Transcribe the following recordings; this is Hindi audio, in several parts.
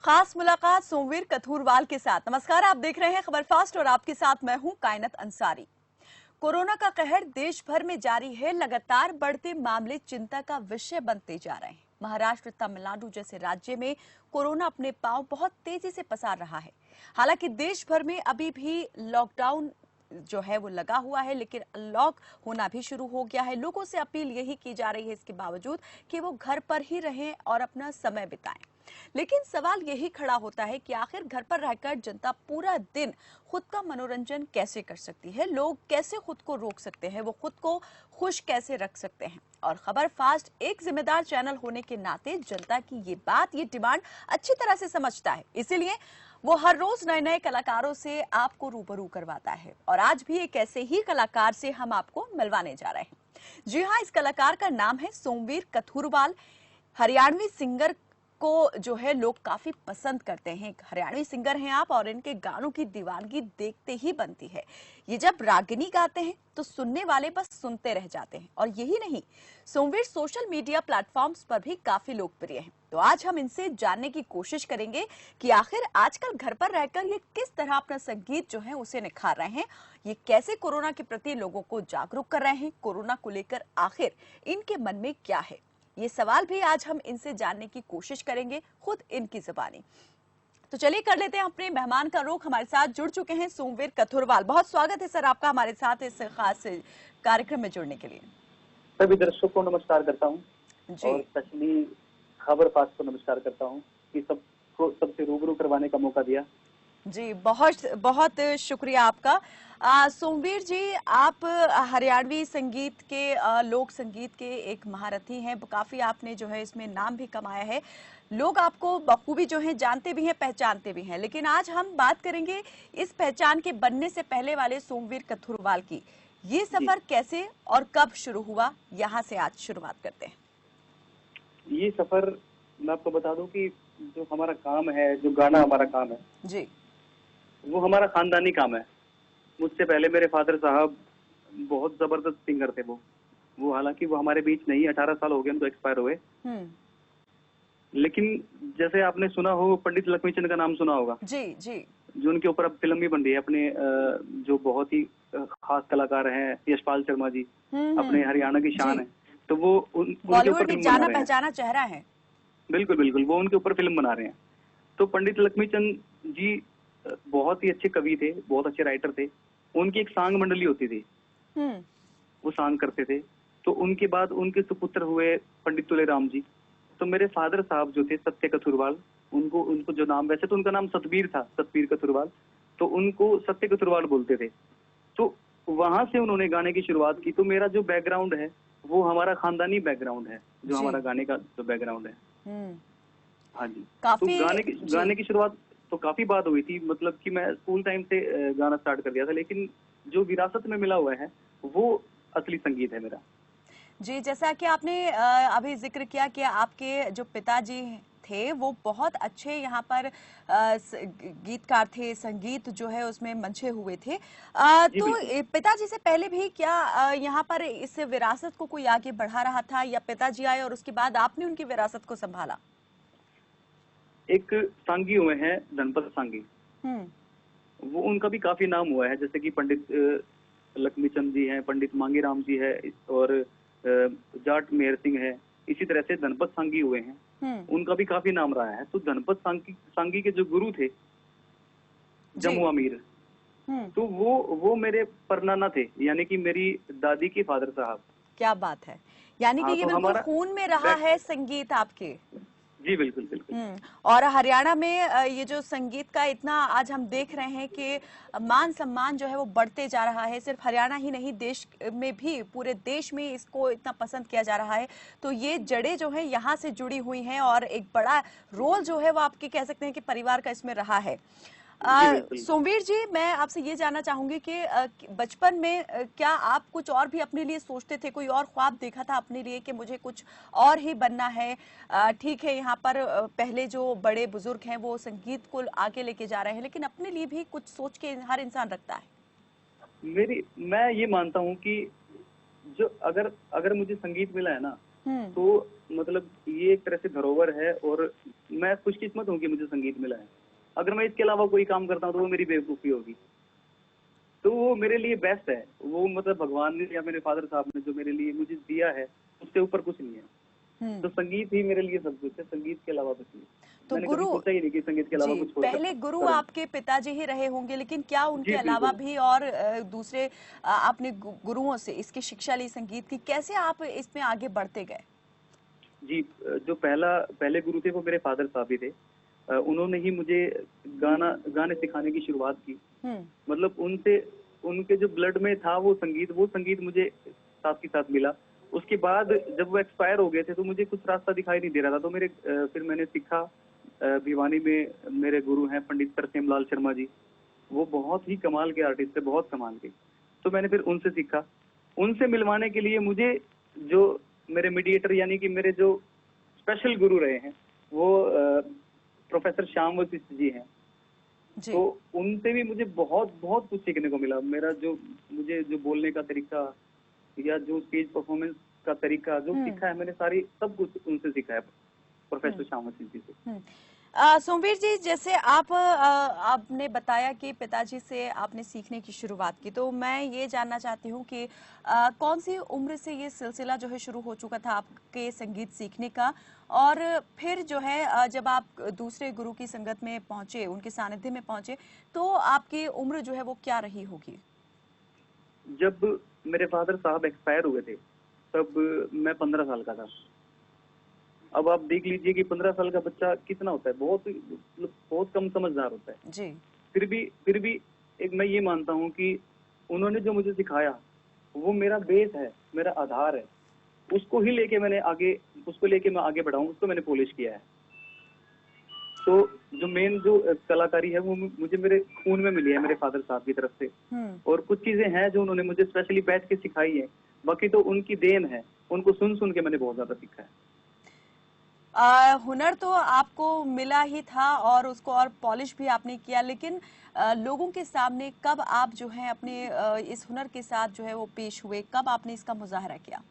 खास मुलाकात सोमवीर कथूरवाल के साथ। नमस्कार, आप देख रहे हैं खबर फास्ट और आपके साथ मैं हूं कायनत अंसारी। कोरोना का कहर देश भर में जारी है। लगातार बढ़ते मामले चिंता का विषय बनते जा रहे हैं। महाराष्ट्र, तमिलनाडु जैसे राज्य में कोरोना अपने पांव बहुत तेजी से पसार रहा है। हालांकि देश भर में अभी भी लॉकडाउन जो है वो लगा हुआ है, लेकिन अनलॉक होना भी शुरू हो गया है। लोगों से अपील यही की जा रही है इसके बावजूद कि वो घर पर ही रहें और अपना समय बिताएं। लेकिन सवाल यही खड़ा होता है कि आखिर घर पर रहकर जनता पूरा दिन खुद का मनोरंजन कैसे कर सकती है, लोग कैसे खुद को रोक सकते हैं, वो खुद को खुश कैसे रख सकते हैं। और खबर फास्ट एक जिम्मेदार चैनल होने के नाते जनता की ये बात, ये डिमांड अच्छी तरह से समझता है। इसीलिए वो हर रोज नए नए कलाकारों से आपको रूबरू करवाता है और आज भी एक ऐसे ही कलाकार से हम आपको मिलवाने जा रहे हैं। जी हाँ, इस कलाकार का नाम है सोमवीर कथूरवाल। हरियाणवी सिंगर को जो है लोग काफी पसंद करते हैं। हरियाणवी सिंगर हैं आप और इनके गानों की दीवानगी देखते ही बनती है। ये जब रागिनी गाते हैं तो सुनने वाले बस सुनते रह जाते हैं। और यही नहीं, सोमवीर सोशल मीडिया प्लेटफॉर्म्स पर भी काफी लोकप्रिय हैं। तो आज हम इनसे जानने की कोशिश करेंगे कि आखिर आजकल घर पर रहकर ये किस तरह अपना संगीत जो है उसे निखार रहे हैं, ये कैसे कोरोना के प्रति लोगों को जागरूक कर रहे हैं, कोरोना को लेकर आखिर इनके मन में क्या है, ये सवाल भी आज हम इनसे जानने की कोशिश करेंगे खुद इनकी जुबानी। तो चलिए कर लेते हैं अपने मेहमान का रुख। हमारे साथ जुड़ चुके हैं सोमवीर कथूरवाल। बहुत स्वागत है सर आपका हमारे साथ इस खास कार्यक्रम में जुड़ने के लिए। सभी दर्शकों को नमस्कार करता हूँ और जी स्पेशली खबर फास्ट को नमस्कार करता हूँ कि सबको सबसे रूबरू करवाने का मौका दिया। जी, बहुत बहुत शुक्रिया आपका। सोमवीर जी, आप हरियाणवी संगीत के लोक संगीत के एक महारथी हैं। काफी आपने जो है इसमें नाम भी कमाया है। लोग आपको बखूबी जो है जानते भी हैं, पहचानते भी हैं। लेकिन आज हम बात करेंगे इस पहचान के बनने से पहले वाले सोमवीर कथूरवाल की। ये जी, सफर कैसे और कब शुरू हुआ, यहाँ से आज शुरुआत करते हैं। ये सफर मैं आपको बता दूं कि जो हमारा काम है, जो गाना हमारा काम है, जी वो हमारा खानदानी काम है। मुझसे पहले मेरे फादर साहब बहुत जबरदस्त सिंगर थे। वो हालांकि वो हमारे बीच नहीं, 18 साल हो गए उनको एक्सपायर हुए। हम्म। लेकिन जैसे आपने सुना हो, पंडित लक्ष्मीचंद का नाम सुना होगा, जी जी। जो उनके ऊपर अब फिल्म भी बन रही है। अपने जो बहुत ही खास कलाकार हैं यशपाल शर्मा जी, अपने हरियाणा की शान जी, है। तो वो उनके ऊपर बॉलीवुड की फिल्म बना जाना रहे हैं। पहचाना चेहरा है। बिल्कुल बिल्कुल, वो उनके ऊपर फिल्म बना रहे हैं। तो पंडित लक्ष्मीचंद जी बहुत ही अच्छे कवि थे, बहुत अच्छे राइटर थे। उनकी एक सांग मंडली होती थी, हम्म। वो सांग करते थे। तो उनके बाद उनके सुपुत्र हुए पंडित तुलेराम जी। तो मेरे फादर साहब जो थे सत्य कथुरवाल, उनको उनको जो नाम, वैसे तो उनका नाम सतबीर था, सतबीर कथुरवाल, तो उनको सत्य कथुरवाल बोलते थे। तो वहां से उन्होंने गाने की शुरुआत की। तो मेरा जो बैकग्राउंड है वो हमारा खानदानी बैकग्राउंड है, जो जी। हमारा गाने का जो बैकग्राउंड है। हम्म। हाँ जी। तो काफी। जी। गाने की शुरुआत तो काफी बात हुई थी, मतलब कि मैं स्कूल टाइम से गाना स्टार्ट कर दिया था। लेकिन जो विरासत में मिला हुआ है वो असली संगीत है मेरा। जी, जैसा कि आपने अभी जिक्र किया कि आपके जो पिताजी थे वो बहुत अच्छे यहाँ पर गीतकार थे, संगीत जो है उसमें मंचे हुए थे। जी तो बिल्कुल। पिताजी से पहले भी क्या यहाँ पर इस विरासत को कोई आगे बढ़ा रहा था, या पिताजी आए और उसके बाद आपने उनकी विरासत को संभाला? एक सांगी हुए हैं धनपत सांगी, हम्म। वो उनका भी काफी नाम हुआ है। जैसे कि पंडित लक्ष्मीचंद जी हैं, पंडित मांगीराम जी है, और जाट मेहर सिंह है। इसी तरह से धनपत सांगी हुए हैं, हम्म। उनका भी काफी नाम रहा है। तो धनपत सांगी सांगी के जो गुरु थे जी। जम्मू अमीर, हम्म। तो वो मेरे परनाना थे, यानी कि मेरी दादी के फादर साहब। क्या बात है, यानी कि हाँ, ये तो बिल्कुल हमारा खून में रहा बैक, है संगीत आपके। जी बिल्कुल बिल्कुल। और हरियाणा में ये जो संगीत का इतना आज हम देख रहे हैं कि मान सम्मान जो है वो बढ़ते जा रहा है। सिर्फ हरियाणा ही नहीं, देश में भी, पूरे देश में इसको इतना पसंद किया जा रहा है। तो ये जड़ें जो है यहाँ से जुड़ी हुई हैं और एक बड़ा रोल जो है वो आपके कह सकते हैं कि परिवार का इसमें रहा है। जी बिल्कुल। सोमवीर जी, मैं आपसे ये जानना चाहूंगी कि बचपन में क्या आप कुछ और भी अपने लिए सोचते थे, कोई और ख्वाब देखा था अपने लिए कि मुझे कुछ और ही बनना है? ठीक है, यहाँ पर पहले जो बड़े बुजुर्ग हैं वो संगीत को आगे लेके जा रहे हैं, लेकिन अपने लिए भी कुछ सोच के हर इंसान रखता है। मैं ये मानता हूँ कि जो अगर अगर मुझे संगीत मिला है ना, तो मतलब ये एक तरह से धरोहर है, और मैं खुशकिस्मत हूँ कि मुझे संगीत मिला है। अगर मैं इसके अलावा कोई काम करता हूँ तो वो मेरी बेवकूफ़ी होगी। तो वो मेरे लिए बेस्ट है, वो मतलब भगवान ने या मेरे फादर साहब ने जो मेरे लिए मुझे दिया है, उससे ऊपर कुछ नहीं है। तो संगीत ही मेरे लिए सब कुछ है, संगीत के अलावा कुछ नहीं। तो मैंने कभी गुरु, सोचा ही नहीं कि संगीत के अलावा जी, कुछ और पहले गुरु करूँ। आपके पिताजी ही रहे होंगे, लेकिन क्या उनके जी अलावा बिल्कुल। भी और दूसरे आपने गुरुओं से इसकी शिक्षा ली संगीत की, कैसे आप इसमें आगे बढ़ते गए? जी, जो पहले गुरु थे वो मेरे फादर साहब ही थे। उन्होंने ही मुझे गाने सिखाने की शुरुआत की। हम्म। मतलब उनसे, उनके जो ब्लड में था वो संगीत मुझे साथ के साथ मिला। उसके बाद जब वो एक्सपायर हो गए थे तो मुझे कुछ रास्ता दिखाई नहीं दे रहा था, तो फिर मैंने सीखा। भिवानी में मेरे गुरु हैं पंडित तरसेम लाल शर्मा जी, वो बहुत ही कमाल के आर्टिस्ट है, बहुत कमाल के। तो मैंने फिर उनसे सीखा। उनसे मिलवाने के लिए मुझे जो मेरे मीडिएटर यानी कि मेरे जो स्पेशल गुरु रहे हैं वो प्रोफेसर श्याम वशिष्ठ जी हैं। जी। तो उनसे भी मुझे बहुत बहुत कुछ सीखने को मिला। मुझे जो बोलने का तरीका या जो स्टेज परफॉर्मेंस का तरीका जो सीखा है मैंने, सब कुछ उनसे सीखा है, प्रोफेसर श्याम वशिष्ठ जी से। सोमवीर जी, जैसे आपने बताया कि पिताजी से आपने सीखने की शुरुआत की, तो मैं ये जानना चाहती हूँ कि कौन सी उम्र से ये सिलसिला जो है शुरू हो चुका था आपके संगीत सीखने का, और फिर जो है जब आप दूसरे गुरु की संगत में पहुंचे, उनके सानिध्य में पहुंचे, तो आपकी उम्र जो है वो क्या रही होगी? जब मेरे फादर साहब एक्सपायर हुए थे तब मैं 15 साल का था। अब आप देख लीजिए कि 15 साल का बच्चा कितना होता है, बहुत कम समझदार होता है। जी। फिर भी एक मैं ये मानता हूँ कि उन्होंने जो मुझे सिखाया वो मेरा बेस है, मेरा आधार है। उसको लेके मैं आगे बढ़ाऊं, उसको मैंने पॉलिश किया है। तो जो मेन जो कलाकारी है वो मुझे मेरे खून में मिली है, मेरे फादर साहब की तरफ से। और कुछ चीजें हैं जो उन्होंने मुझे स्पेशली बैठ के सिखाई है, बाकी तो उनकी देन है। उनको सुन सुन के मैंने बहुत ज्यादा सीखा है। हुनर तो आपको मिला ही था और उसको और पॉलिश भी आपने किया, लेकिन लोगों के सामने कब आप जो है अपने इस हुनर के साथ जो है वो पेश हुए, कब आपने इसका मुजाहरा किया?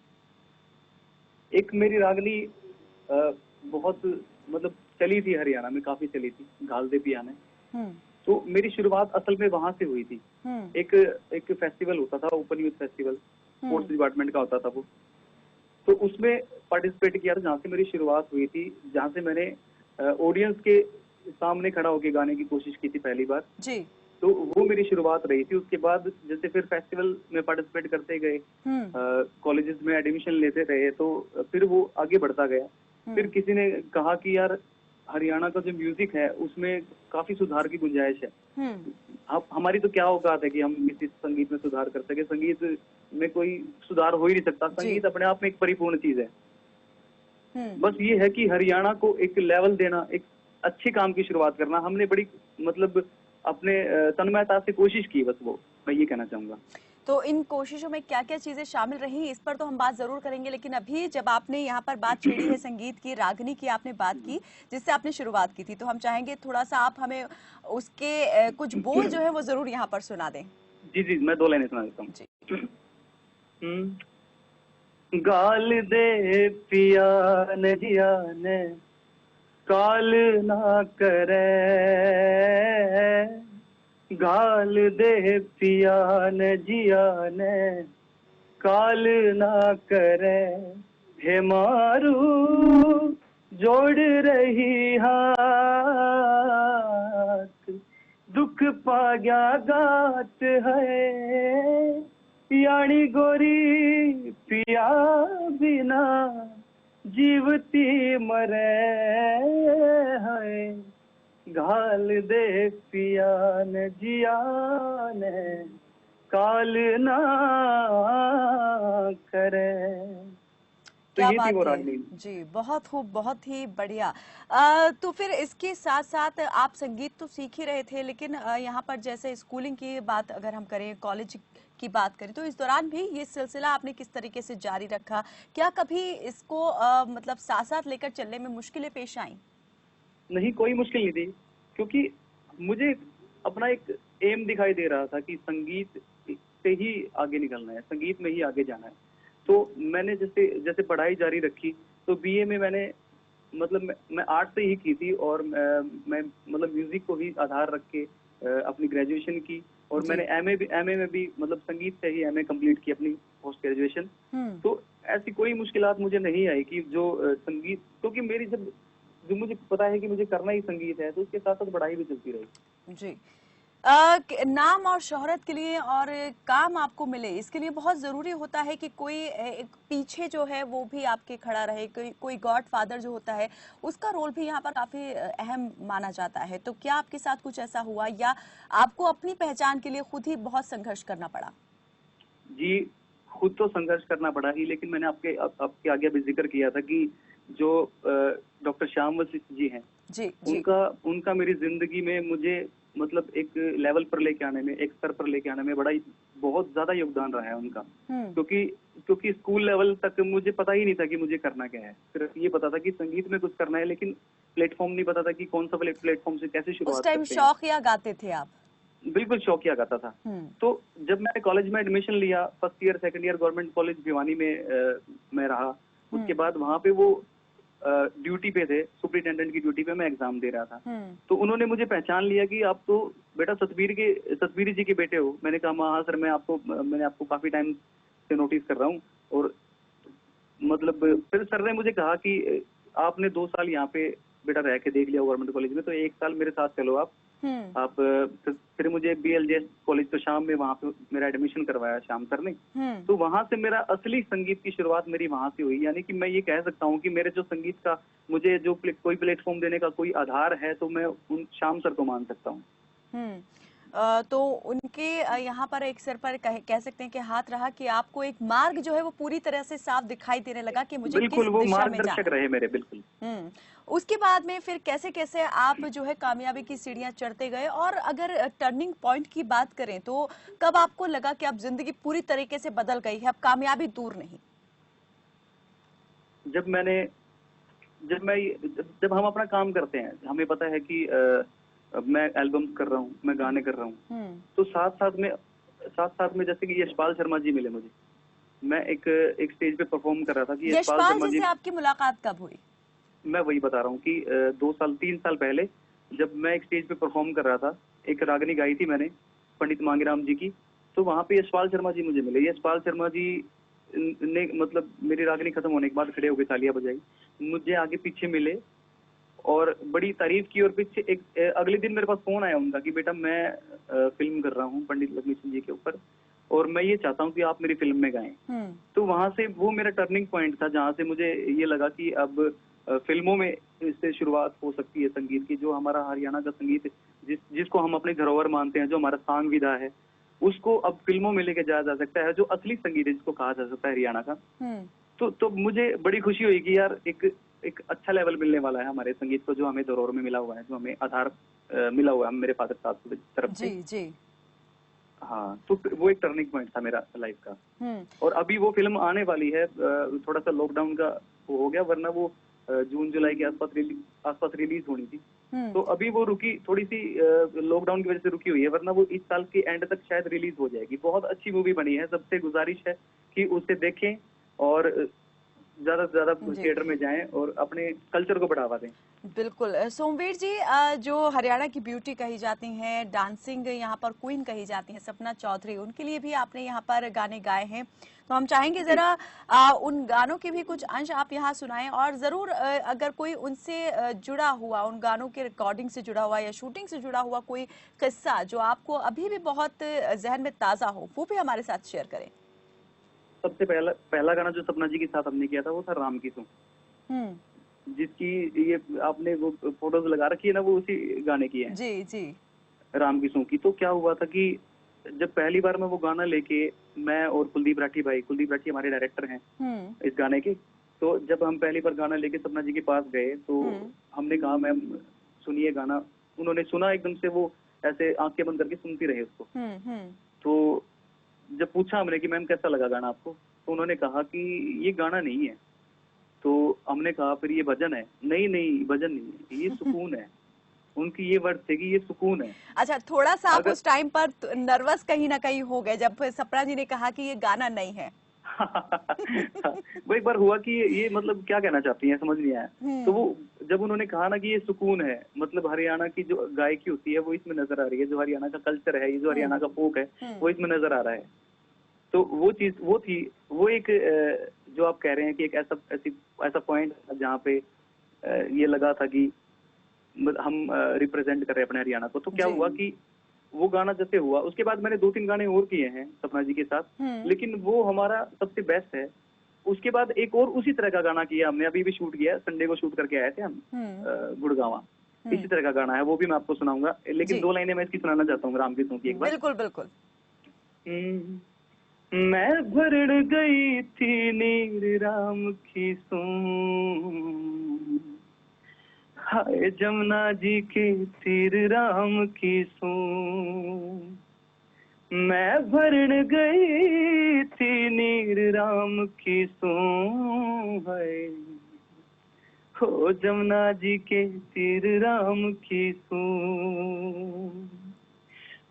एक मेरी रागनी बहुत मतलब चली थी, हरियाणा में काफी चली थी, घालदे पियाने। तो मेरी शुरुआत असल में वहां से हुई थी। एक एक फेस्टिवल होता था, open youth festival, sports department का होता था वो। तो उसमें पार्टिसिपेट किया था, जहाँ से मेरी शुरुआत हुई थी, जहाँ से मैंने ऑडियंस के सामने खड़ा होकर गाने की कोशिश की थी पहली बार जी। तो वो मेरी शुरुआत रही थी। उसके बाद जैसे फिर फेस्टिवल में पार्टिसिपेट करते गए, कॉलेजेस में एडमिशन लेते रहे, तो फिर वो आगे बढ़ता गया। फिर किसी ने कहा कि यार हरियाणा का जो म्यूजिक है उसमें काफी सुधार की गुंजाइश है। अब हमारी तो क्या औकात है कि हम किसी संगीत में सुधार कर सके, संगीत में कोई सुधार हो ही नहीं सकता, संगीत अपने आप में एक परिपूर्ण चीज है। बस ये है कि हरियाणा को एक लेवल देना, एक अच्छे काम की शुरुआत करना, हमने बड़ी मतलब अपने तन्मयता से कोशिश की, बस वो मैं ये कहना चाहूंगा। तो इन कोशिशों में क्या क्या चीजें शामिल रही, इस पर तो हम बात जरूर करेंगे, लेकिन अभी जब आपने यहाँ पर बात छेड़ी है संगीत की, रागनी की आपने बात की जिससे आपने शुरुआत की थी, तो हम चाहेंगे थोड़ा सा आप हमें उसके कुछ बोल जो है वो जरूर यहाँ पर सुना दें। जी जी, मैं 2 लाइनें सुना देता हूँ। जी। गाल दे पिया ने जिया ने काल ना करे, गाल दे पिया ने जिया ने काल ना करे, हे मारू जोड़ रही हाथ, दुख पाग्या गात है, यानी गोरी पिया बिना जीवती मरे है, घाल दे पिया ने जिया ने काल ना करे। तो क्या ये थी बात वो है रागनी। जी, बहुत खूब, बहुत ही बढ़िया। तो फिर इसके साथ साथ आप संगीत तो सीख ही रहे थे, लेकिन यहाँ पर जैसे स्कूलिंग की बात अगर हम करें, कॉलेज की बात करें, तो इस दौरान भी ये सिलसिला आपने किस तरीके से जारी रखा? क्या कभी इसको मतलब साथ साथ लेकर चलने में मुश्किलें पेश आई? नहीं, कोई मुश्किल नहीं थी, क्योंकि मुझे अपना एक एम दिखाई दे रहा था कि संगीत से ही आगे निकलना है, संगीत में ही आगे जाना है। तो मैंने जैसे जैसे पढ़ाई जारी रखी, तो बीए में मैंने मतलब मैं आर्ट से ही की थी, और मैं मतलब म्यूजिक को ही आधार रख के अपनी ग्रेजुएशन की, और जी। मैंने एमए में भी मतलब संगीत से ही एमए कंप्लीट की अपनी पोस्ट ग्रेजुएशन। तो ऐसी कोई मुश्किलात मुझे नहीं आई कि जो संगीत, क्योंकि मेरी जब जो मुझे पता है कि मुझे करना ही संगीत है, तो उसके साथ साथ पढ़ाई भी चलती रही। जी। नाम और शोहरत के लिए और काम आपको मिले, इसके लिए बहुत ज़रूरी होता है कि कोई एक पीछे जो है वो भी आपके खड़ा रहे, कोई गॉड फादर जो होता है उसका रोल भी यहाँ पर काफ़ी अहम माना जाता है। तो क्या आपके साथ कुछ ऐसा हुआ, या आपको अपनी पहचान के लिए खुद ही बहुत संघर्ष करना पड़ा? जी, खुद तो संघर्ष करना पड़ा ही, लेकिन मैंने आपके आगे अभी जिक्र किया था कि जो डॉक्टर श्याम वशिष्ठ जी हैं, जी जी। उनका उनका मेरी जिंदगी में मुझे मतलब एक लेवल पर लेके आने में, एक स्तर पर लेके आने में बहुत ज्यादा योगदान रहा है उनका। क्योंकि क्योंकि स्कूल लेवल तक मुझे पता ही नहीं था कि मुझे करना क्या है, सिर्फ ये पता था कि संगीत में कुछ करना है, लेकिन प्लेटफॉर्म नहीं पता था कि कौन सा प्लेटफॉर्म से कैसे उस शुरुआत टाइम करते हैं। शौक या गाते थे आप? बिल्कुल शौकिया गाता था। तो जब मैंने कॉलेज में एडमिशन लिया, first year second year government college Bhiwani में मैं रहा। उसके बाद वहां पे वो ड्यूटी पे थे, सुपरिटेंडेंट की ड्यूटी पे मैं एग्जाम दे रहा था। तो उन्होंने मुझे पहचान लिया कि आप तो बेटा सतबीर जी के बेटे हो। मैंने कहा हाँ सर, मैंने आपको काफी टाइम से नोटिस कर रहा हूँ। और मतलब फिर सर ने मुझे कहा कि आपने 2 साल यहाँ पे बेटा रह के देख लिया गवर्नमेंट कॉलेज में, तो 1 साल मेरे साथ चलो आप। फिर मुझे बीएलजे कॉलेज तो शाम में वहाँ पे मेरा एडमिशन करवाया श्याम सर ने। तो वहां से मेरा असली संगीत की शुरुआत मेरी वहां से हुई। यानी कि मैं ये कह सकता हूँ कि मेरे जो संगीत का मुझे जो कोई प्लेटफॉर्म देने का कोई आधार है, तो मैं उन श्याम सर को मान सकता हूँ। तो उनके यहाँ पर एक सिर पर कह सकते हैं कि हाथ रहा कि आपको एक मार्ग जो है वो पूरी तरह से साफ दिखाई देने लगा कि मुझे किस बिल्कुल, वो दिशा में मार्गदर्शक जाना है। रहे मेरे, बिल्कुल। उसके बाद में फिर कैसे कैसे आप जो है कामयाबी की सीढ़ियां चढ़ते गए, और अगर टर्निंग पॉइंट की बात करें तो कब आपको लगा कि अब जिंदगी पूरी तरीके से बदल गई है, अब कामयाबी दूर नहीं? जब हम अपना काम करते हैं, हमें पता है कि मैं एल्बम्स कर रहा हूँ, मैं गाने कर रहा हूँ, तो साथ साथ में जैसे कि यशपाल शर्मा जी मिले मुझे। मैं एक स्टेज पे परफॉर्म कर रहा था कि यशपाल यशपाल शर्मा जी जी। से आपकी मुलाकात कब हुई? मैं वही बता रहा हूँ कि 2 साल 3 साल पहले जब मैं एक स्टेज पे परफॉर्म कर रहा था, एक रागनी गाई थी मैंने पंडित मांगेराम जी की। तो वहां पे यशपाल शर्मा जी मुझे मिले। यशपाल शर्मा जी ने मतलब मेरी रागनी खत्म होने के बाद खड़े होकर तालियां बजाई, मुझे आगे पीछे मिले और बड़ी तारीफ की। और पीछे अगले दिन मेरे पास फोन आया उनका कि बेटा मैं फिल्म कर रहा हूँ पंडित लक्ष्मी सिंह जी के ऊपर, और मैं ये चाहता हूँ कि आप मेरी फिल्म में गाएं। तो वहां से वो मेरा टर्निंग पॉइंट था, जहां से मुझे ये लगा कि अब फिल्मों में इससे शुरुआत हो सकती है संगीत की। जो हमारा हरियाणा का संगीत जिसको हम अपनी धरोहर मानते हैं, जो हमारा सांग विधा है, उसको अब फिल्मों में लेके जाया जा सकता है, जो असली संगीत है जिसको कहा जा सकता है हरियाणा का। तो मुझे बड़ी खुशी हुई कि यार एक अच्छा लेवल मिलने वाला है हमारे संगीत को, जो हमें धरोहर में मिला हुआ है, जो हमें आधार मिला हुआ है मेरे फादर साहब की तरफ से। जी जी। हाँ, तो वो एक टर्निंग पॉइंट था मेरा लाइफ का। और अभी वो फिल्म आने वाली है, थोड़ा सा लॉकडाउन का वो हो गया, वरना वो जून जुलाई के आसपास रिलीज होनी थी। तो अभी वो रुकी, थोड़ी सी लॉकडाउन की वजह से रुकी हुई है, वरना वो इस साल के एंड तक शायद रिलीज हो जाएगी। बहुत अच्छी मूवी बनी है, सबसे गुजारिश है कि उसे देखें और ज्यादा से ज्यादा थिएटर में जाएं और अपने कल्चर को बढ़ावा दें। बिल्कुल। सोमवीर जी, जो हरियाणा की ब्यूटी कही जाती हैं, डांसिंग यहाँ पर क्वीन कही जाती हैं, सपना चौधरी, उनके लिए भी आपने यहाँ पर गाने गाए हैं। तो हम चाहेंगे जरा उन गानों के भी कुछ अंश आप यहाँ सुनाएं, और जरूर अगर कोई उनसे जुड़ा हुआ, उन गानों के रिकॉर्डिंग से जुड़ा हुआ या शूटिंग से जुड़ा हुआ कोई किस्सा जो आपको अभी भी बहुत जहन में ताजा हो, वो भी हमारे साथ शेयर करें। सबसे पहला गाना जो सपना जी के साथ हमने किया था वो था राम की सू, जिसकी ये आपने वो फोटोज लगा रखी है ना, वो उसी गाने की है। जी जी। राम की सू की। तो क्या हुआ था कि जब पहली बार मैं वो गाना लेके, मैं और कुलदीप राठी हमारे डायरेक्टर हैं इस गाने के, तो जब हम पहली बार गाना लेके सपना जी के पास गए, तो हमने कहा मैम सुनिए गाना। उन्होंने सुना, एकदम से वो ऐसे आंखें बंद करके सुनती रहे उसको। तो जब पूछा हमने कि मैम कैसा लगा गाना आपको, तो उन्होंने कहा कि ये गाना नहीं है। तो हमने कहा फिर ये भजन है। नहीं भजन नहीं है, ये सुकून है। उनकी ये वर्ड थे कि ये सुकून है। अच्छा, थोड़ा सा आप उस टाइम पर नर्वस कहीं ना कहीं हो गए जब सपना जी ने कहा कि ये गाना नहीं है? वो एक बार हुआ कि ये मतलब क्या कहना चाहती हैं समझ नहीं आया। तो वो जब उन्होंने कहा ना कि ये सुकून है, मतलब हरियाणा की जो गायकी होती है वो इसमें नजर आ रही है, जो हरियाणा का कल्चर है, ये जो हरियाणा का फोक है वो इसमें नजर आ रहा है। तो वो चीज वो थी, वो एक जो आप कह रहे हैं कि एक ऐसा पॉइंट जहाँ पे ये लगा था कि हम रिप्रेजेंट कर रहे हैं अपने हरियाणा को। तो क्या जी। हुआ कि वो गाना जैसे हुआ, उसके बाद मैंने 2-3 गाने और किए हैं सपना जी के साथ, लेकिन वो हमारा सबसे बेस्ट है। उसके बाद एक और उसी तरह का गाना किया हमने, अभी भी शूट किया, संडे को शूट करके आए थे हम गुड़गांव। इसी तरह का गाना है, वो भी मैं आपको सुनाऊंगा, लेकिन जी 2 लाइनें मैं इसकी सुनाना चाहता हूँ राम गीतों की एक बार। बिल्कुल बिल्कुल। मैं भरण गई थी नीर राम की सूं, हाय जमुना जी के तीर राम की सूं, मैं भरण गई थी नीर राम की सूं, हाय हो जमुना जी के तीर राम की सूं,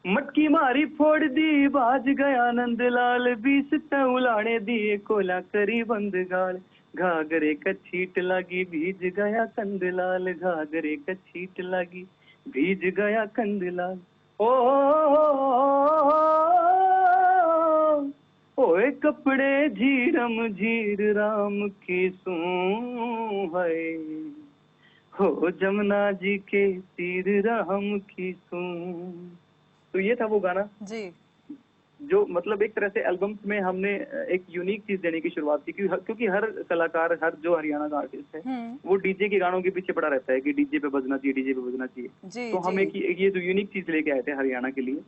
मटकी मारी फोड़ दी बाज गया नंदलाल, बीस उलाने दिए कोला करी बंद गाल, घाघरे का छीट लगी भीज गया कंदलाल, घाघरे का छीट लगी भीज गया कंदलाल। ओ ओए कपड़े झीरम झीर राम की सूं, है हो जमुना जी के तीर राम की सूं। तो ये था वो गाना जी जो मतलब एक तरह से एल्बम्स में हमने एक यूनिक चीज देने की शुरुआत की, क्योंकि हर कलाकार, हर जो हरियाणा का आर्टिस्ट है वो डीजे के गानों के पीछे पड़ा रहता है कि डीजे पे बजना चाहिए, डीजे पे बजना चाहिए। जी तो जी। हम एक ये जो यूनिक चीज लेके आए थे हरियाणा के लिए,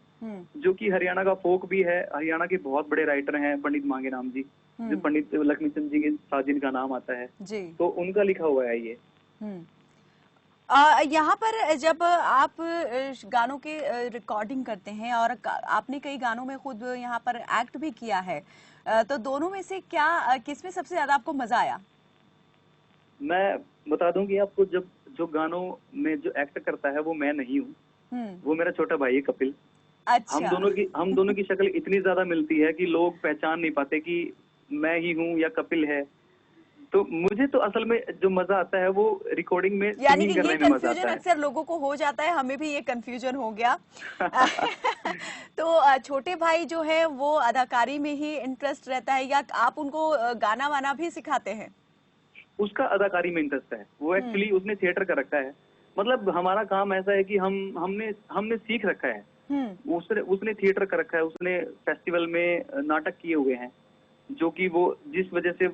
जो कि हरियाणा का फोक भी है। हरियाणा के बहुत बड़े राइटर हैं पंडित मांगेराम जी, जो पंडित लक्ष्मीचंद जी के साथ जिनका नाम आता है, जी। तो उनका लिखा हुआ है ये। यहाँ पर जब आप गानों के रिकॉर्डिंग करते हैं और आपने कई गानों में खुद यहाँ पर एक्ट भी किया है, तो दोनों में से क्या किसमें सबसे ज्यादा आपको मजा आया? मैं बता दूं कि आपको, जब जो गानों में जो एक्ट करता है वो मैं नहीं हूँ, वो मेरा छोटा भाई है कपिल। अच्छा। हम दोनों की शक्ल इतनी ज्यादा मिलती है कि लोग पहचान नहीं पाते कि मैं ही हूँ या कपिल है। तो मुझे तो असल में जो मजा आता है वो रिकॉर्डिंग में, यानी कि सिंगिंग ये करने में मजा कंफ्यूजन आता है। अक्सर लोगों को हो जाता है, हमें भी ये कंफ्यूजन हो गया। तो छोटे भाई जो है वो अदाकारी में ही इंटरेस्ट रहता है या आप उनको गाना वाना भी सिखाते हैं? उसका अदाकारी में इंटरेस्ट है, वो एक्चुअली उसने थिएटर का रखा है। मतलब हमारा काम ऐसा है कि हमने हमने सीख रखा है। उसने उसने थिएटर का रखा है, उसने फेस्टिवल में नाटक किए हुए हैं, जो कि वो जिस वजह से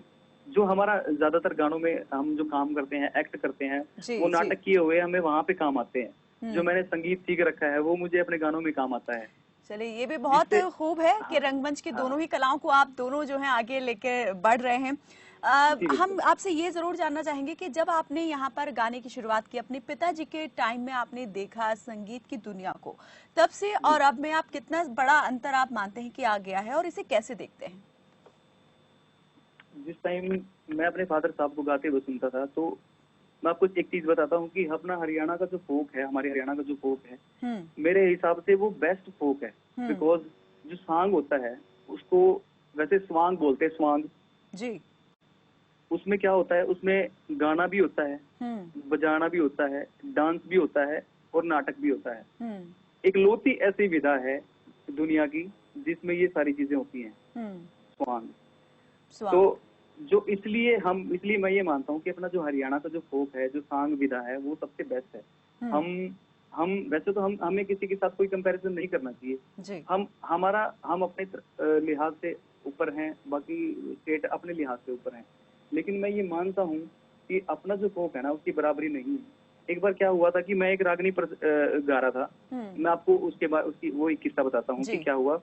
जो हमारा ज्यादातर गानों में हम जो काम करते हैं, एक्ट करते हैं, जी वो जी। नाटक किए हुए हमें वहां पे काम आते हैं। जो मैंने संगीत सीख रखा है वो मुझे अपने गानों में काम आता है, चलिए ये भी बहुत जिससे खूब है कि हाँ रंगमंच की दोनों हाँ ही कलाओं को आप दोनों जो हैं आगे लेके बढ़ रहे हैं। जी हम बिल्कुल। आपसे ये जरूर जानना चाहेंगे कि जब आपने यहाँ पर गाने की शुरुआत की अपने पिताजी के टाइम में, आपने देखा संगीत की दुनिया को, तब से जी, और अब में आप कितना बड़ा अंतर आप मानते हैं कि आ गया है और इसे कैसे देखते हैं? जिस टाइम मैं अपने फादर साहब को गाते हुए सुनता था, तो मैं आपको एक चीज बताता हूँ कि अपना हरियाणा का जो फोक है, हमारे हरियाणा का जो फोक है, मेरे हिसाब से वो बेस्ट फोक है। बिकॉज जो सांग होता है उसको वैसे स्वांग बोलते हैं, स्वांग। जी। उसमें क्या होता है, उसमें गाना भी होता है, बजाना भी होता है, डांस भी होता है और नाटक भी होता है। एक लौती ऐसी विधा है दुनिया की जिसमें ये सारी चीजें होती हैं, स्वांग। तो स्वांग। जो इसलिए मैं ये मानता हूँ कि अपना जो हरियाणा का जो फोक है, जो सांग विधा है, वो सबसे बेस्ट है। हम वैसे तो हमें किसी के साथ कोई कंपैरिजन नहीं करना चाहिए। जी। हम अपने लिहाज से ऊपर हैं, बाकी स्टेट अपने लिहाज से ऊपर हैं। लेकिन मैं ये मानता हूँ कि अपना जो फोक है ना, उसकी बराबरी नहीं है। एक बार क्या हुआ था कि मैं एक रागनी पर गा रहा था। मैं आपको उसके बाद उसकी वो एक किस्सा बताता हूँ कि जी। क्या हुआ।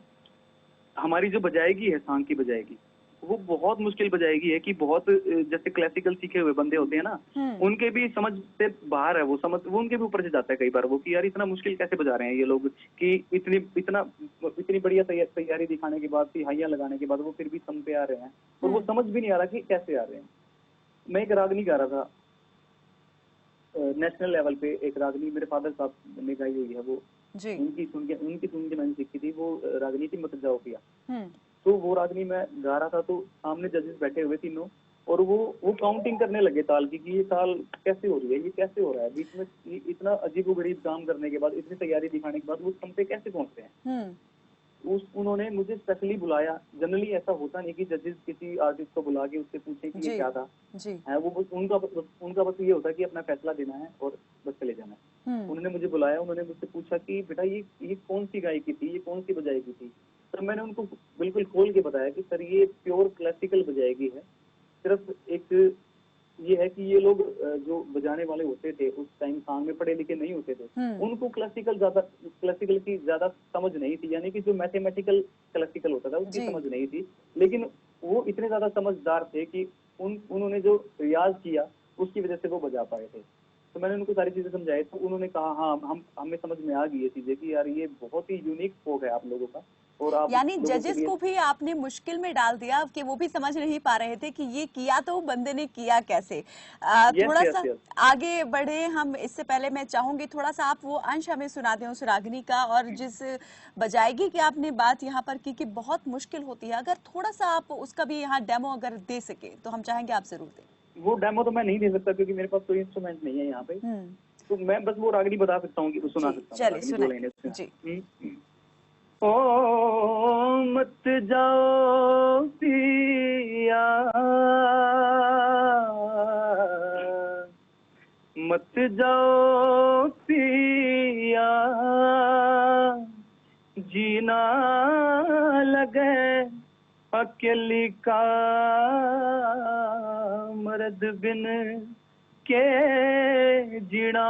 हमारी जो बजाएगी है, सांग की बजाएगी, वो बहुत मुश्किल बजाएगी है कि बहुत जैसे क्लासिकल सीखे हुए बंदे होते हैं ना, उनके भी समझ से बाहर है वो उनके भी ऊपर से जाता है कई बार वो, कि यार इतना मुश्किल कैसे बजा रहे हैं ये लोग, कि इतनी बढ़िया तैयारी दिखाने के बाद, हाइया लगाने के बाद वो फिर भी सम पे आ रहे हैं, और वो समझ भी नहीं आ रहा कि कैसे आ रहे हैं। मैं एक रागनी गा रहा था नेशनल लेवल पे, एक रागनी मेरे फादर साहब ने गाई हुई है वो, जी। उनकी सुन के मैंने सीखी थी वो रागनी थी, मत जाओ पिया। तो वो रागनी मैं गा रहा था, तो सामने जजेस बैठे हुए तीनों, और वो काउंटिंग करने लगे ताल की कि ये ताल कैसे हो रही है, ये कैसे हो रहा है, बीच में ये इतना अजीबोगरीब काम करने के बाद, इतनी तैयारी दिखाने के बाद वो सम पे कैसे पहुंचते हैं। उन्होंने मुझे स्पेशली बुलाया। जनरली ऐसा होता नहीं कि जजेस किसी आर्टिस्ट को बुला के उससे पूछे कि ये क्या था, है वो उनका बस ये होता है कि अपना फैसला देना है और बस चले जाना है। उन्होंने मुझे बुलाया, उन्होंने मुझसे पूछा कि बेटा ये कौन सी गायकी थी, ये कौन सी बजाएगी थी। तो मैंने उनको बिल्कुल खोल के बताया कि सर ये प्योर क्लासिकल बजाएगी है। सिर्फ एक ये है कि ये लोग जो बजाने वाले होते थे उस टाइम सॉन्ग में पढ़े लिखे नहीं होते थे, उनको क्लासिकल की ज्यादा समझ नहीं थी, यानी कि जो मैथमेटिकल क्लासिकल होता था उसकी समझ नहीं थी। लेकिन वो इतने ज्यादा समझदार थे कि उन्होंने जो रियाज किया उसकी वजह से वो बजा पाए थे। तो मैंने उनको सारी चीजें समझाई, तो उन्होंने कहा हाँ हमें समझ में आ गई ये चीजें कि यार ये बहुत ही यूनिक फोक है आप लोगों का, और आप यानी लोगों के जजेस लिए को भी आपने मुश्किल में डाल दिया कि वो भी समझ नहीं पा रहे थे कि ये किया तो बंदे ने किया कैसे। थोड़ा सा आगे बढ़े हम, इससे पहले मैं चाहूंगी थोड़ा सा आप वो अंश हमें सुना दें उस रागनी का, और जिस बजाएगी की आपने बात यहाँ पर की कि बहुत मुश्किल होती है, अगर थोड़ा सा आप उसका भी यहाँ डेमो अगर दे सके तो हम चाहेंगे आप जरूर दें। वो डेमो तो मैं नहीं दे सकता क्योंकि मेरे पास कोई इंस्ट्रूमेंट नहीं है यहाँ पे, तो मैं बस वो रागनी बता सकता हूँ कि सुना सकता हूँ। चलिए सुनाइए जी। ओ मत जाओ पिया, मत जाओ पिया, जीना लगे अकेली का मर्द बिन के, जीना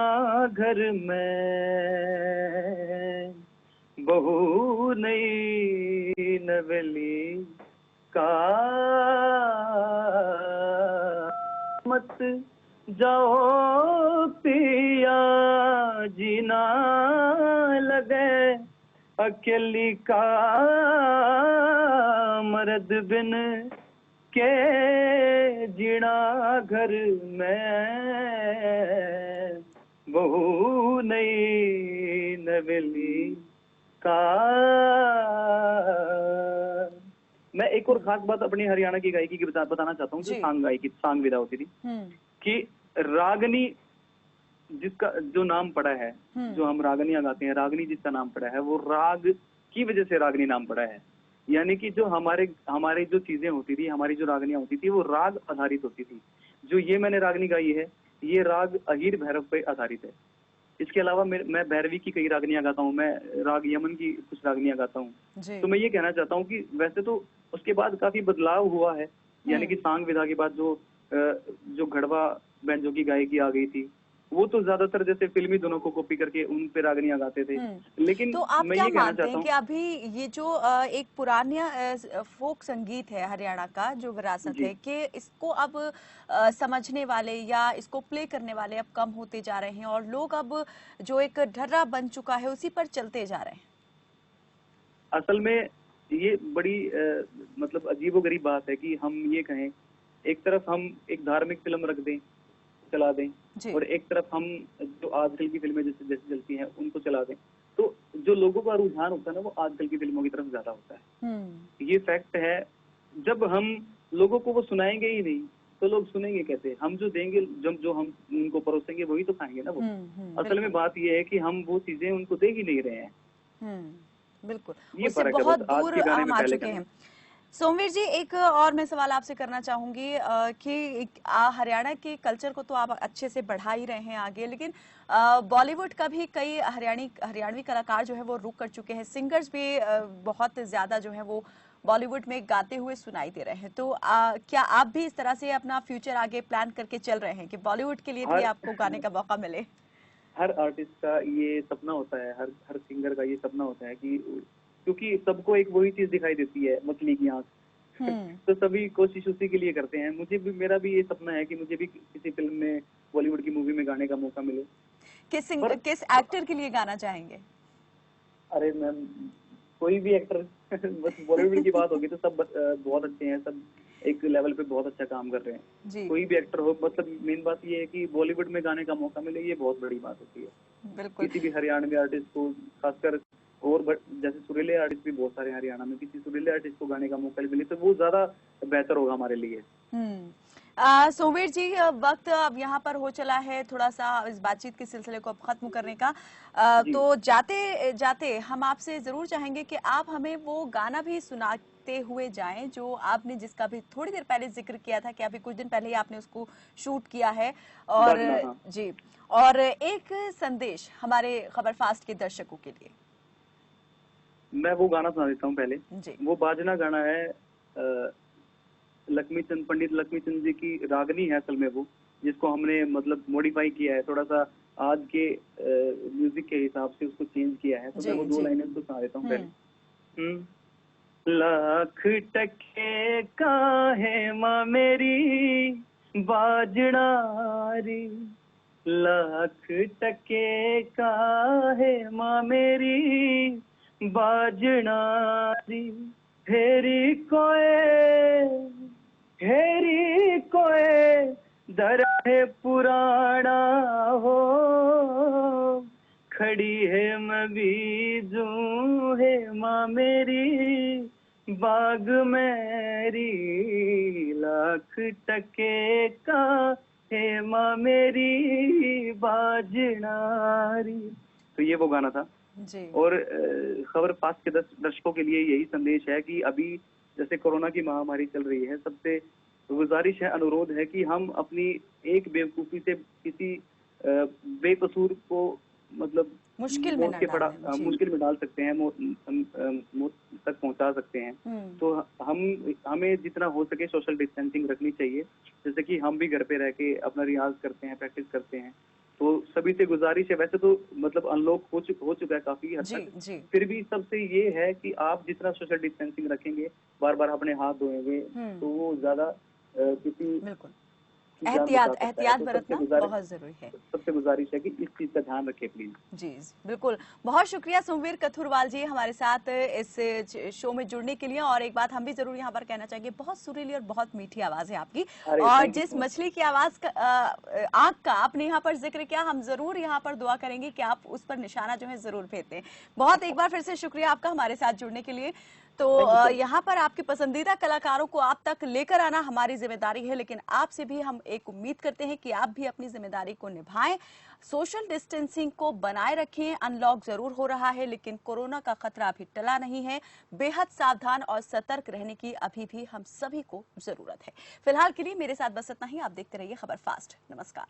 घर में बहू नई नवेली का, मत जाओ पिया, जीना लगे अकेली का मर्द बिन के, जीना घर में बहू नई नवेली का। मैं एक और खास बात अपनी हरियाणा की गायकी की बताना चाहता हूँ, जो सांग विदा होती थी कि रागनी जिसका जो नाम पड़ा है, जो हम रागनियां गाते हैं, रागनी जिसका नाम पड़ा है वो राग की वजह से रागनी नाम पड़ा है। यानी कि जो हमारे जो चीजें होती थी, हमारी जो रागनियां होती थी वो राग आधारित होती थी। जो ये मैंने रागनी गाई है ये राग अहीर भैरव पे आधारित है। इसके अलावा मैं भैरवी की कई रागनियां गाता हूँ, मैं राग यमन की कुछ रागनियां गाता हूँ। तो मैं ये कहना चाहता हूँ कि वैसे तो उसके बाद काफी बदलाव हुआ है, यानी कि सांग विधा के बाद जो घड़वा बैंजो की गायकी आ गई थी, वो तो ज्यादातर जैसे फिल्मी धुनों को कॉपी करके उन पे रागनियां गाते थे। लेकिन तो आप मैं क्या ये कहना मानते चाहता हैं हूँ कि अभी ये जो एक पुराना फोक संगीत है हरियाणा का, जो विरासत है, कि इसको अब समझने वाले या इसको प्ले करने वाले अब कम होते जा रहे हैं और लोग अब जो एक ढर्रा बन चुका है उसी पर चलते जा रहे हैं? असल में ये बड़ी मतलब अजीबोगरीब बात है कि हम ये कहें, एक तरफ हम एक धार्मिक फिल्म रख दें, चला दें, और एक तरफ हम जो आजकल की फिल्में जैसे चलती हैं उनको चला दें, तो जो लोगों का रुझान होता है ना वो आजकल की फिल्मों की तरफ ज्यादा होता है। ये फैक्ट है। जब हम लोगों को वो सुनाएंगे ही नहीं तो लोग सुनेंगे कैसे? हम जो देंगे, जो हम उनको परोसेंगे वही तो खाएंगे ना वो। असल में बात ये है कि हम वो चीजें उनको दे ही नहीं रहे हैं। बिल्कुल, ये उससे फर्क है बहुत बस आज दूर के गाने हम में आ पहले चुके गाने। हैं। सोमवीर जी, एक और मैं सवाल आपसे करना चाहूंगी कि हरियाणा के कल्चर को तो आप अच्छे से बढ़ा ही रहे हैं आगे, लेकिन बॉलीवुड का भी कई हरियाणवी कलाकार जो है वो रुक कर चुके हैं, सिंगर्स भी बहुत ज्यादा जो है वो बॉलीवुड में गाते हुए सुनाई दे रहे हैं। तो क्या आप भी इस तरह से अपना फ्यूचर आगे प्लान करके चल रहे हैं कि बॉलीवुड के लिए भी आपको गाने का मौका मिले? हर आर्टिस्ट का ये सपना होता है, हर सिंगर का ये सपना होता है कि, क्योंकि सबको एक वही चीज दिखाई देती है, मछली की आंख। तो सभी कोशिश उसी के लिए करते हैं। मेरा भी ये सपना है कि मुझे भी किसी फिल्म में, बॉलीवुड की मूवी में गाने का मौका मिले। किस एक्टर के लिए गाना चाहेंगे? अरे मैम, कोई भी एक्टर बस बॉलीवुड की बात होगी तो सब बहुत अच्छे हैं, सब एक लेवल पे बहुत अच्छा काम कर रहे हैं। कोई भी एक्टर हो, मतलब मेन बात ये है कि बॉलीवुड में गाने का मौका मिले, ये बहुत बड़ी बात होती है। बिल्कुल। किसी भी हरियाणवी आर्टिस्ट को, खासकर जैसे सुरीले आर्टिस्ट भी बहुत सारे हैं हरियाणा में, किसी सुरीले आर्टिस्ट को गाने का मौका मिले तो वो ज्यादा बेहतर होगा हमारे लिए। सोमवीर जी, वक्त अब यहाँ पर हो चला है थोड़ा सा इस बातचीत के सिलसिले को अब खत्म करने का। जी। तो जाते जाते हम आपसे जरूर चाहेंगे कि आप हमें वो गाना भी सुनाते हुए जाएं जो आपने, जिसका भी थोड़ी देर पहले जिक्र किया था कि अभी कुछ दिन पहले ही आपने उसको शूट किया है। और बाजना, हाँ। जी, और एक संदेश हमारे खबर फास्ट के दर्शकों के लिए। मैं वो गाना सुना देता हूँ पहले। जी। वो बाजना गाना है, पंडित लक्ष्मीचंद जी की रागनी है असल में वो, जिसको हमने मतलब मॉडिफाई किया है थोड़ा सा आज के म्यूजिक के हिसाब से उसको चेंज किया है। तो मैं वो 2 लाइनें उसको सुना देता हूँ पहले। लाख टके का है माँ मेरी बाजनारी, लाख टके का है माँ मेरी बाजनारी, हेरी कोए दरा है पुराना हो, खड़ी है मैं बीजू है माँ मेरी बाग मेरी, लाख टके का है माँ मेरी बाजनारी। तो ये वो गाना था जी। और खबर फास्ट के दर्शकों के लिए यही संदेश है कि अभी जैसे कोरोना की महामारी चल रही है, सबसे गुजारिश है, अनुरोध है कि हम अपनी एक बेवकूफी से किसी बेकसूर को मतलब मुश्किल में मौत न के डालें। जी। मुश्किल में डाल सकते हैं, मौत तक पहुंचा सकते हैं। तो हमें जितना हो सके सोशल डिस्टेंसिंग रखनी चाहिए। जैसे कि हम भी घर पे रह के अपना रियाज करते हैं, प्रैक्टिस करते हैं। तो सभी से गुजारिश है, वैसे तो मतलब अनलॉक हो चुका है काफी हद तक, जी। फिर भी सबसे ये है कि आप जितना सोशल डिस्टेंसिंग रखेंगे, बार बार अपने हाथ धोएंगे, तो वो ज्यादा किसी बिल्कुल जान बचा सकता है। एहतियात तो बरतना बहुत जरूरी है। सबसे गुजारिश है कि इस चीज का ध्यान रखें प्लीज। जी बिल्कुल, बहुत शुक्रिया सोमवीर कथुरवाल जी हमारे साथ इस शो में जुड़ने के लिए। और एक बात हम भी जरूर यहाँ पर कहना चाहेंगे, बहुत सुरीली और बहुत मीठी आवाज है आपकी। और जिस मछली की आवाज का आंख का आपने यहाँ पर जिक्र किया, हम जरूर यहाँ पर दुआ करेंगे कि आप उस पर निशाना जो है जरूर भेजें। बहुत एक बार फिर से शुक्रिया आपका हमारे साथ जुड़ने के लिए। तो यहाँ पर आपके पसंदीदा कलाकारों को आप तक लेकर आना हमारी जिम्मेदारी है, लेकिन आपसे भी हम एक उम्मीद करते हैं कि आप भी अपनी जिम्मेदारी को निभाएं, सोशल डिस्टेंसिंग को बनाए रखें। अनलॉक जरूर हो रहा है, लेकिन कोरोना का खतरा अभी टला नहीं है। बेहद सावधान और सतर्क रहने की अभी भी हम सभी को जरूरत है। फिलहाल के लिए मेरे साथ बस इतना ही। आप देखते रहिए खबर फास्ट। नमस्कार।